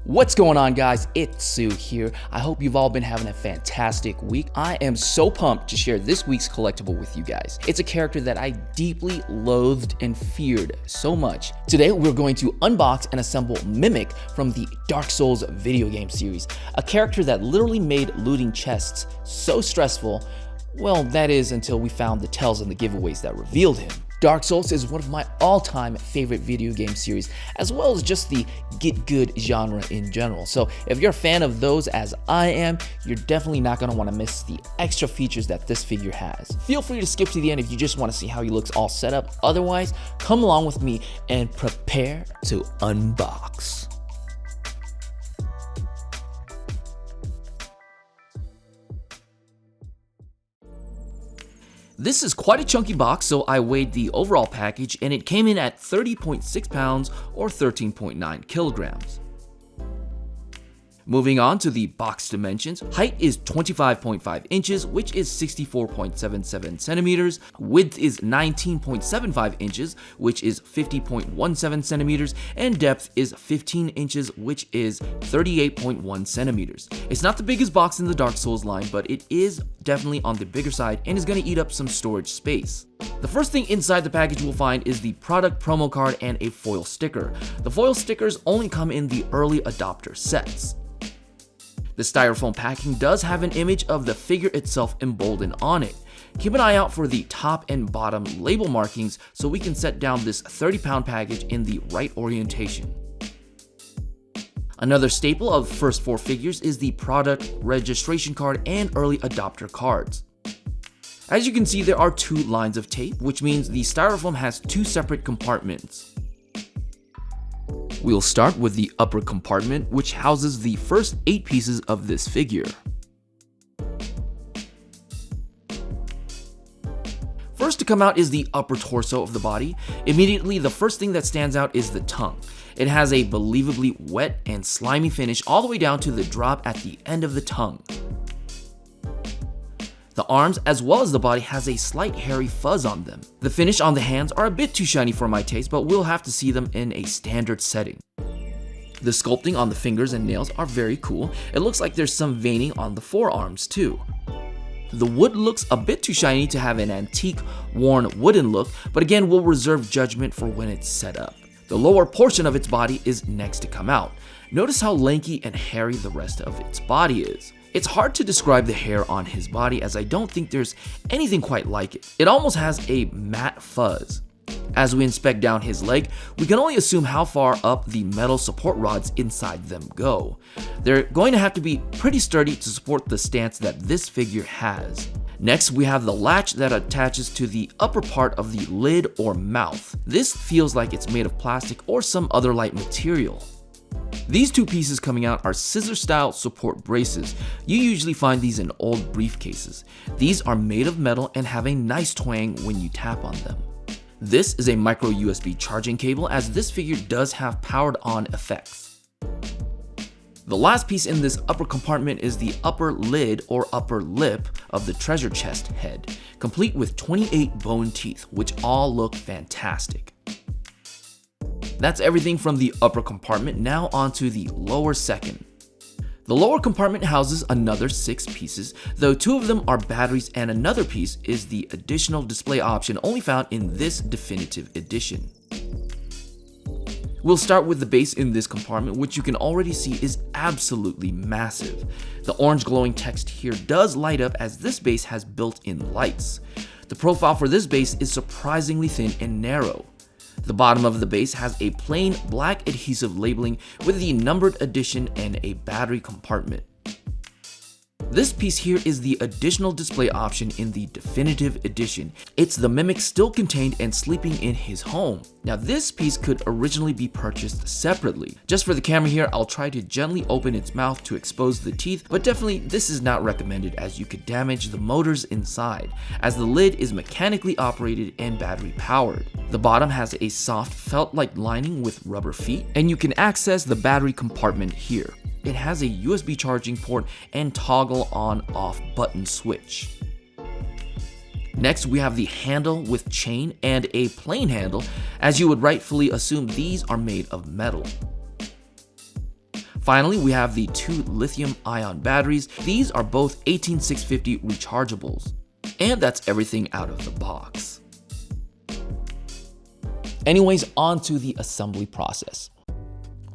What's going on, guys? It's Sue here. I hope you've all been having a fantastic week. I am so pumped to share this week's collectible with you guys. It's a character that I deeply loathed and feared so much. Today, we're going to unbox and assemble Mimic from the Dark Souls video game series, a character that literally made looting chests so stressful. Well, that is until we found the tells and the giveaways that revealed him. Dark Souls is one of my all-time favorite video game series, as well as just the get good genre in general. So if you're a fan of those as I am, you're definitely not going to want to miss the extra features that this figure has. Feel free to skip to the end if you just want to see how he looks all set up. Otherwise, come along with me and prepare to unbox. This is quite a chunky box, so I weighed the overall package and it came in at 30.6 pounds or 13.9 kilograms. Moving on to the box dimensions, height is 25.5 inches, which is 64.77 centimeters. Width is 19.75 inches, which is 50.17 centimeters, and depth is 15 inches, which is 38.1 centimeters. It's not the biggest box in the Dark Souls line, but it is definitely on the bigger side and is going to eat up some storage space. The first thing inside the package we'll find is the product promo card and a foil sticker. The foil stickers only come in the early adopter sets. The styrofoam packing does have an image of the figure itself emboldened on it. Keep an eye out for the top and bottom label markings so we can set down this 30-pound package in the right orientation. Another staple of First4Figures is the product registration card and early adopter cards. As you can see, there are two lines of tape, which means the styrofoam has two separate compartments. We'll start with the upper compartment, which houses the first 8 pieces of this figure. First to come out is the upper torso of the body. Immediately, the first thing that stands out is the tongue. It has a believably wet and slimy finish all the way down to the drop at the end of the tongue. The arms as well as the body has a slight hairy fuzz on them. The finish on the hands are a bit too shiny for my taste, but we'll have to see them in a standard setting. The sculpting on the fingers and nails are very cool. It looks like there's some veining on the forearms too. The wood looks a bit too shiny to have an antique, worn wooden look, but again, we'll reserve judgment for when it's set up. The lower portion of its body is next to come out. Notice how lanky and hairy the rest of its body is. It's hard to describe the hair on his body as I don't think there's anything quite like it. It almost has a matte fuzz. As we inspect down his leg, we can only assume how far up the metal support rods inside them go. They're going to have to be pretty sturdy to support the stance that this figure has. Next, we have the latch that attaches to the upper part of the lid or mouth. This feels like it's made of plastic or some other light material. These two pieces coming out are scissor-style support braces. You usually find these in old briefcases. These are made of metal and have a nice twang when you tap on them. This is a micro USB charging cable, as this figure does have powered on effects. The last piece in this upper compartment is the upper lid or upper lip of the treasure chest head, complete with 28 bone teeth, which all look fantastic. That's everything from the upper compartment. Now onto the lower second. The lower compartment houses another 6 pieces, though 2 of them are batteries and another piece is the additional display option only found in this definitive edition. We'll start with the base in this compartment, which you can already see is absolutely massive. The orange glowing text here does light up as this base has built-in lights. The profile for this base is surprisingly thin and narrow. The bottom of the base has a plain black adhesive labeling with the numbered edition and a battery compartment. This piece here is the additional display option in the definitive edition. It's the Mimic still contained and sleeping in his home. Now this piece could originally be purchased separately. Just for the camera here, I'll try to gently open its mouth to expose the teeth, but definitely this is not recommended as you could damage the motors inside, as the lid is mechanically operated and battery powered. The bottom has a soft felt-like lining with rubber feet, and you can access the battery compartment here. It has a USB charging port and toggle on-off button switch. Next, we have the handle with chain and a plain handle, as you would rightfully assume these are made of metal. Finally, we have the 2 lithium-ion batteries. These are both 18650 rechargeables. And that's everything out of the box. Anyways, on to the assembly process.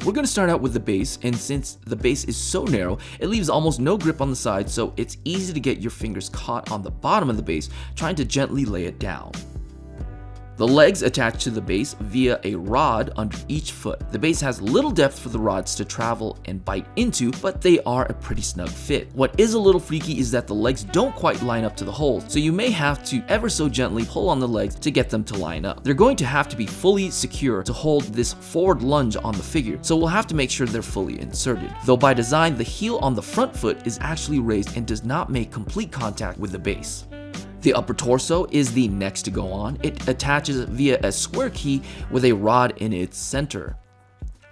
We're going to start out with the base, and since the base is so narrow, it leaves almost no grip on the side, so it's easy to get your fingers caught on the bottom of the base trying to gently lay it down. The legs attach to the base via a rod under each foot. The base has little depth for the rods to travel and bite into, but they are a pretty snug fit. What is a little freaky is that the legs don't quite line up to the holes, so you may have to ever so gently pull on the legs to get them to line up. They're going to have to be fully secure to hold this forward lunge on the figure, so we'll have to make sure they're fully inserted. Though by design, the heel on the front foot is actually raised and does not make complete contact with the base. The upper torso is the next to go on. It attaches via a square key with a rod in its center.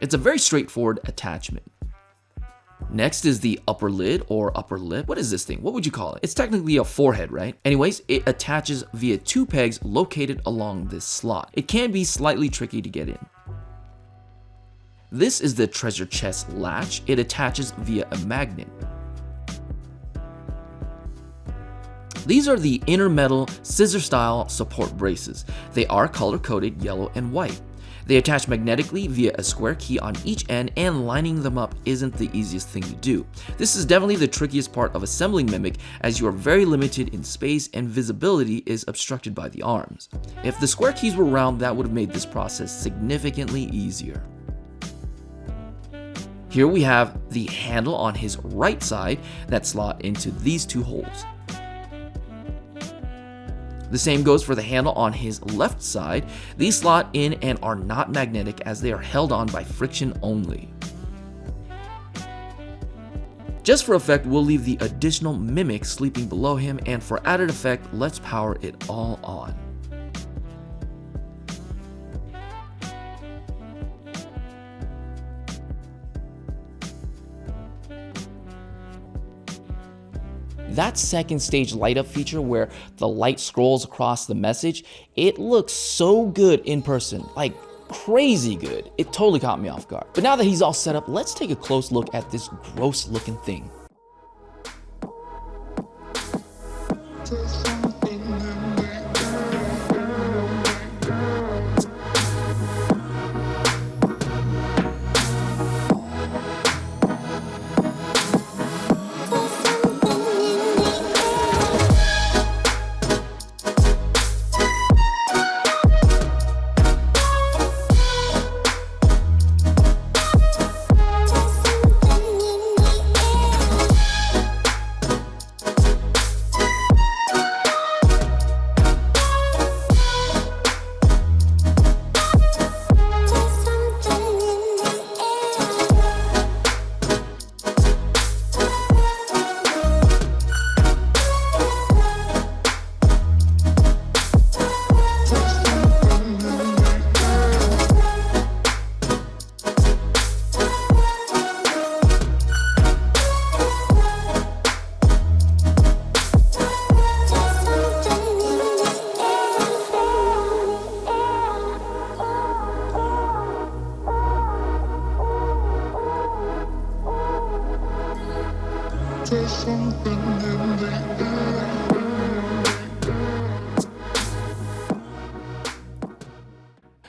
It's a very straightforward attachment. Next is the upper lid or upper lip. What is this thing? What would you call it? It's technically a forehead, right? Anyways, it attaches via 2 pegs located along this slot. It can be slightly tricky to get in. This is the treasure chest latch. It attaches via a magnet. These are the inner metal scissor style support braces. They are color coded yellow and white. They attach magnetically via a square key on each end, and lining them up isn't the easiest thing to do. This is definitely the trickiest part of assembling Mimic, as you are very limited in space and visibility is obstructed by the arms. If the square keys were round, that would have made this process significantly easier. Here we have the handle on his right side that slot into these 2 holes. The same goes for the handle on his left side. These slot in and are not magnetic as they are held on by friction only. Just for effect, we'll leave the additional Mimic sleeping below him, and for added effect, let's power it all on. That second stage light up feature where the light scrolls across the message, it looks so good in person, like crazy good. It totally caught me off guard. But now that he's all set up, let's take a close look at this gross looking thing.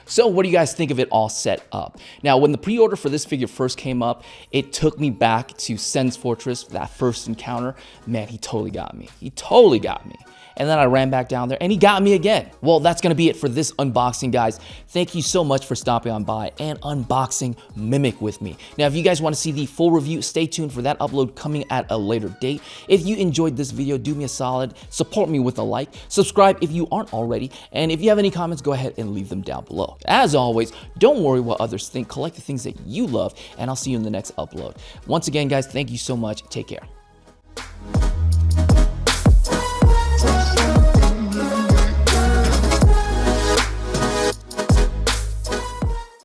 So what do you guys think of it all set up? Now, when the pre-order for this figure first came up, it took me back to Sen's Fortress, that first encounter. Man, he totally got me. He totally got me. And then I ran back down there and he got me again. Well, that's gonna be it for this unboxing, guys. Thank you so much for stopping on by and unboxing Mimic with me. Now, if you guys wanna see the full review, stay tuned for that upload coming at a later date. If you enjoyed this video, do me a solid, support me with a like, subscribe if you aren't already, and if you have any comments, go ahead and leave them down below. As always, don't worry what others think, collect the things that you love, and I'll see you in the next upload. Once again, guys, thank you so much. Take care.